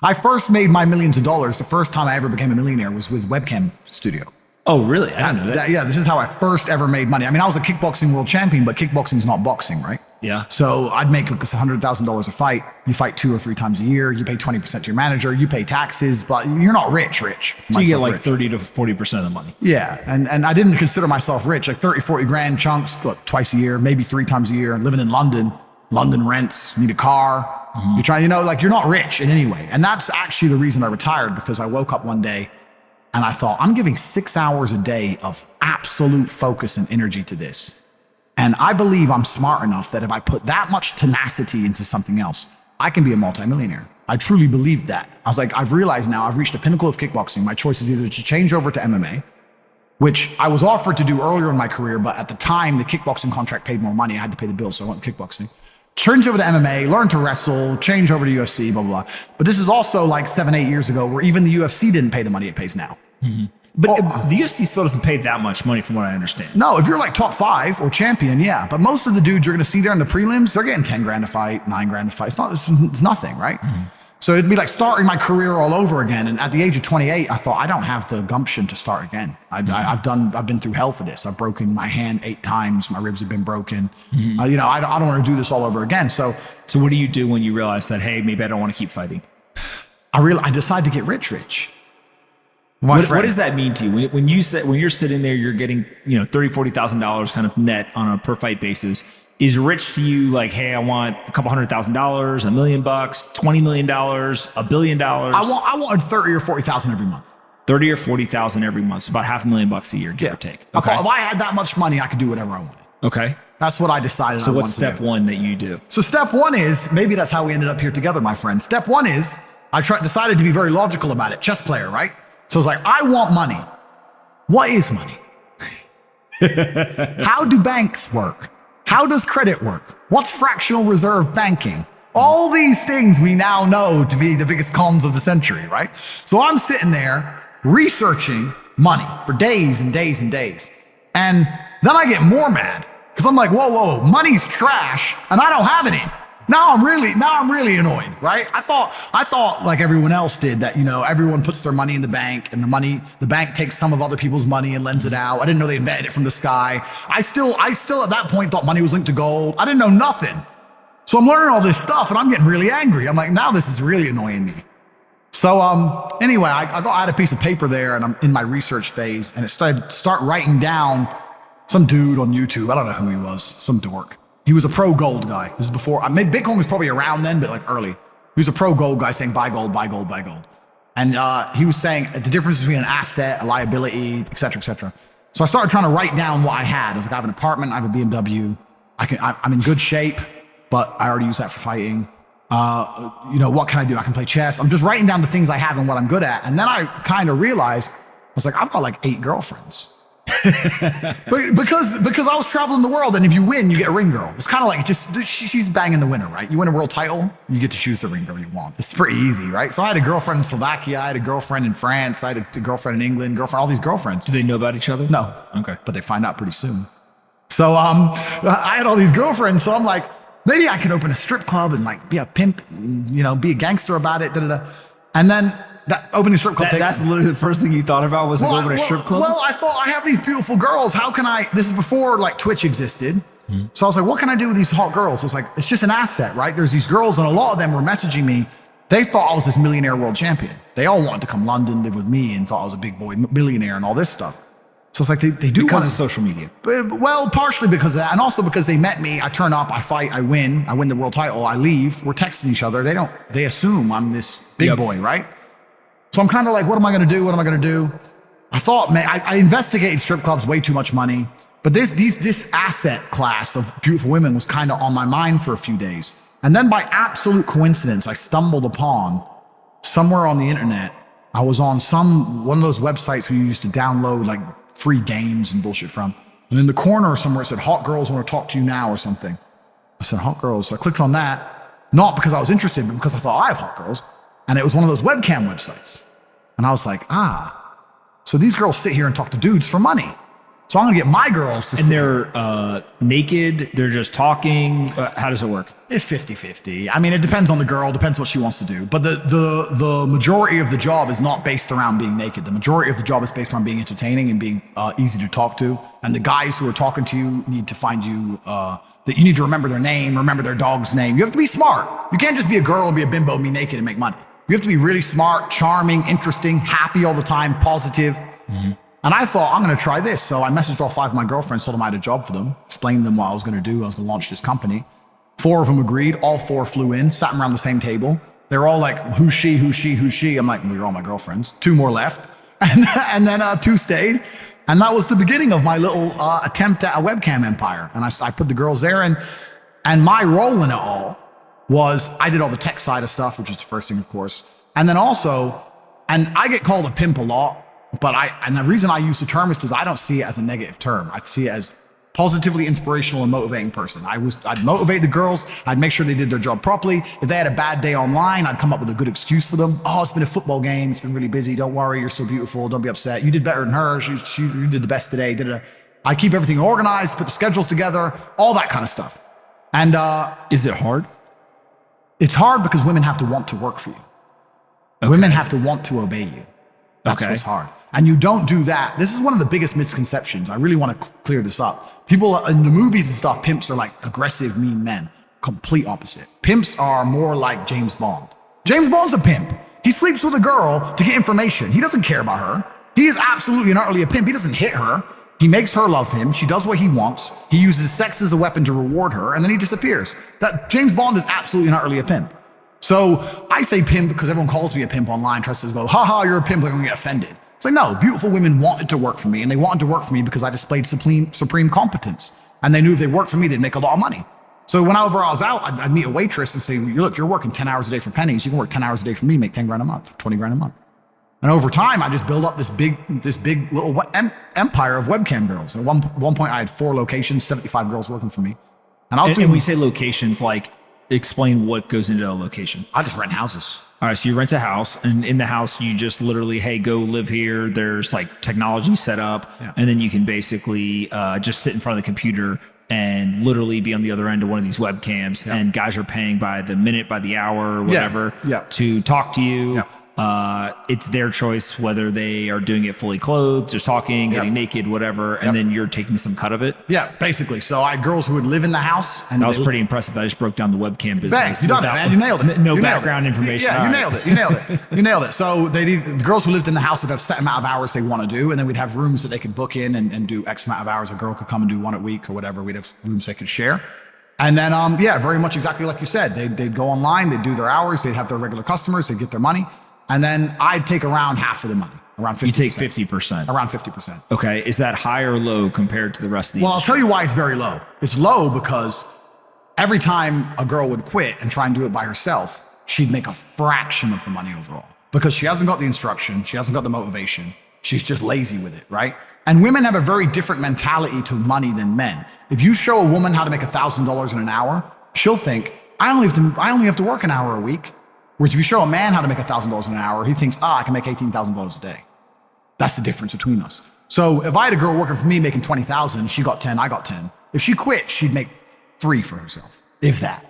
I first made my millions of dollars. The first time I ever became a millionaire was with webcam studio. Oh, really? I didn't know that. Yeah, this is how I first ever made money. I mean, I was a kickboxing world champion, but kickboxing's not boxing, right? Yeah. So I'd make like $100,000 a fight. You fight 2 or 3 times a year. You pay 20% to your manager. You pay taxes, but you're not rich. So you get like 30 to 40% of the money. Yeah, and I didn't consider myself rich. Like 30, 40 grand chunks, twice a year, maybe 3 times a year. Living in London, London rents, need a car. You're trying, like you're not rich in any way. And that's actually the reason I retired, because I woke up one day and I thought, I'm giving 6 hours a day of absolute focus and energy to this. And I believe I'm smart enough that if I put that much tenacity into something else, I can be a multimillionaire. I truly believed that. I was like, I've realized now I've reached the pinnacle of kickboxing. My choice is either to change over to MMA, which I was offered to do earlier in my career, but at the time, the kickboxing contract paid more money. I had to pay the bills, so I went kickboxing. Change over to MMA, learn to wrestle, change over to UFC, blah, blah, blah. But this is also like 7, 8 years ago where even the UFC didn't pay the money it pays now. But the UFC still doesn't pay that much money from what I understand. No, if you're like top 5 or champion, yeah. But most of the dudes you're going to see there in the prelims, they're getting 10 grand a fight, 9 grand a fight. It's nothing, right? So it'd be like starting my career all over again. And at the age of 28, I thought, I don't have the gumption to start again. I've been through hell for this. I've broken my hand 8 times. My ribs have been broken. I don't want to do this all over again. So what do you do when you realize that, hey, maybe I don't want to keep fighting? I decided to get rich. What does that mean to you? When you're sitting there, you're getting, $30,000, $40,000 kind of net on a per fight basis. Is rich to you like, hey, I want a couple $100,000, $1 million, $20 million, $1 billion? I wanted 30 or 40,000 every month. 30 or 40,000 every month, so about $500,000 a year, give or take. Okay. I thought if I had that much money, I could do whatever I wanted. Okay. That's what I decided. So what's step 1 that you do? So step 1 is, maybe that's how we ended up here together, my friend. Step 1 is decided to be very logical about it. Chess player, right? So it's like, I want money. What is money? How do banks work? How does credit work? What's fractional reserve banking? All these things we now know to be the biggest cons of the century, right? So I'm sitting there researching money for days and days and days. And then I get more mad because I'm like, whoa, money's trash and I don't have any. Now I'm really annoyed, right? I thought like everyone else did that, everyone puts their money in the bank and the bank takes some of other people's money and lends it out. I didn't know they invented it from the sky. I still at that point thought money was linked to gold. I didn't know nothing. So I'm learning all this stuff and I'm getting really angry. I'm like, now this is really annoying me. So anyway, I had a piece of paper there and I'm in my research phase and it start writing down some dude on YouTube. I don't know who he was, some dork. He was a pro gold guy. This is before, maybe Bitcoin was probably around then, but like early. He was a pro gold guy saying buy gold, buy gold, buy gold. And he was saying the difference between an asset, a liability, et cetera, et cetera. So I started trying to write down what I had. I was like, I have an apartment, I have a BMW. I'm in good shape, but I already use that for fighting. What can I do? I can play chess. I'm just writing down the things I have and what I'm good at. And then I kind of realized, I was like, I've got like 8 girlfriends. But because I was traveling the world, and if you win, you get a ring girl. It's kind of like she's banging the winner, right? You win a world title, you get to choose the ring girl you want. It's pretty easy, right? So I had a girlfriend in Slovakia, I had a girlfriend in France, I had a girlfriend in England, all these girlfriends. Do they know about each other? No. Okay. But they find out pretty soon. So I had all these girlfriends, so I'm like, maybe I could open a strip club and like be a pimp, be a gangster about it, And then that opening strip club that's literally the first thing you thought about was open a strip club? Well, I thought I have these beautiful girls. How can this is before like Twitch existed. So I was like, what can I do with these hot girls? I was like, it's just an asset, right? There's these girls and a lot of them were messaging me. They thought I was this millionaire world champion. They all wanted to come London, live with me and thought I was a big boy millionaire and all this stuff. So it's like they do because of social media. Well, partially because of that, and also because they met me. I turn up, I fight, I win the world title, I leave. We're texting each other. They assume I'm this big boy, right? So I'm kind of like, what am I going to do? What am I going to do? I thought, man, I investigated strip clubs, way too much money. But this asset class of beautiful women was kind of on my mind for a few days. And then by absolute coincidence, I stumbled upon somewhere on the internet. I was on one of those websites where you used to download like free games and bullshit from. And in the corner somewhere it said, hot girls want to talk to you now or something. I said, hot girls. So I clicked on that, not because I was interested, but because I thought I have hot girls. And it was one of those webcam websites. And I was like, so these girls sit here and talk to dudes for money. So I'm going to get my girls to And they're naked. They're just talking. How does it work? It's 50-50. I mean, it depends on the girl, depends what she wants to do. But the majority of the job is not based around being naked. The majority of the job is based around being entertaining and being easy to talk to. And the guys who are talking to you need to find you, that you need to remember their name, remember their dog's name. You have to be smart. You can't just be a girl and be a bimbo and be naked and make money. You have to be really smart, charming, interesting, happy all the time, positive. Mm-hmm. And I thought, I'm going to try this. So I messaged all 5 of my girlfriends, told them I had a job for them, explained to them what I was going to do. I was going to launch this company. 4 of them agreed. All 4 flew in, sat around the same table. They were all like, who's she, who's she, who's she? I'm like, well, you're all my girlfriends. 2 more left. And then 2 stayed. And that was the beginning of my little attempt at a webcam empire. And I put the girls there. And my role in it all was I did all the tech side of stuff, which is the first thing, of course. And then also, and I get called a pimp a lot. But and the reason I use the term is because I don't see it as a negative term. I see it as positively inspirational and motivating person. I'd motivate the girls. I'd make sure they did their job properly. If they had a bad day online, I'd come up with a good excuse for them. Oh, it's been a football game. It's been really busy. Don't worry. You're so beautiful. Don't be upset. You did better than her. You did the best today. I keep everything organized, put the schedules together, all that kind of stuff. And is it hard? It's hard because women have to want to work for you. Okay. Women have to want to obey you. That's what's hard. And you don't do that. This is one of the biggest misconceptions. I really want to clear this up. People in the movies and stuff, pimps are like aggressive, mean men. Complete opposite. Pimps are more like James Bond. James Bond's a pimp. He sleeps with a girl to get information. He doesn't care about her. He is absolutely and utterly a pimp. He doesn't hit her. He makes her love him. She does what he wants. He uses sex as a weapon to reward her, and then he disappears. That James Bond is absolutely and utterly a pimp. So I say pimp because everyone calls me a pimp online, tries to go, haha, you're a pimp, they're gonna get offended. It's like, no, beautiful women wanted to work for me, and they wanted to work for me because I displayed supreme competence. And they knew if they worked for me, they'd make a lot of money. So whenever I was out, I'd meet a waitress and say, look, you're working 10 hours a day for pennies. You can work 10 hours a day for me, make 10 grand a month, 20 grand a month. And over time, I just built up this big little empire of webcam girls. At one point, I had 4 locations, 75 girls working for me. And I was doing. And we say locations, like explain what goes into a location. I just rent houses. All right, so you rent a house, and in the house, you just literally, hey, go live here. There's like technology set up, and then you can basically just sit in front of the computer and literally be on the other end of one of these webcams, and guys are paying by the minute, by the hour, whatever, to talk to you. It's their choice whether they are doing it fully clothed, just talking, getting naked, whatever, and then you're taking some cut of it. Yeah, basically. So I had girls who would live in the house. And that was pretty impressive. I just broke down the webcam business. Bang, you done it, man. You nailed it. No background information. Yeah, you nailed it. You nailed it. You nailed it. So the girls who lived in the house would have set amount of hours they want to do, and then we'd have rooms that they could book in and do X amount of hours. A girl could come and do 1 a week or whatever. We'd have rooms they could share. And then, very much exactly like you said. They'd go online, they'd do their hours, they'd have their regular customers, they'd get their money. And then I'd take around half of the money, around 50%. You take 50%. Around 50%. Okay. Is that high or low compared to the rest of the industry? I'll tell you why it's very low. It's low because every time a girl would quit and try and do it by herself, she'd make a fraction of the money overall because she hasn't got the instruction. She hasn't got the motivation. She's just lazy with it, right? And women have a very different mentality to money than men. If you show a woman how to make $1,000 in an hour, she'll think, I only have to work an hour a week. Whereas if you show a man how to make $1,000 in an hour, he thinks, I can make $18,000 a day. That's the difference between us. So if I had a girl working for me making $20,000, she got 10, I got 10. If she quit, she'd make 3 for herself, if that.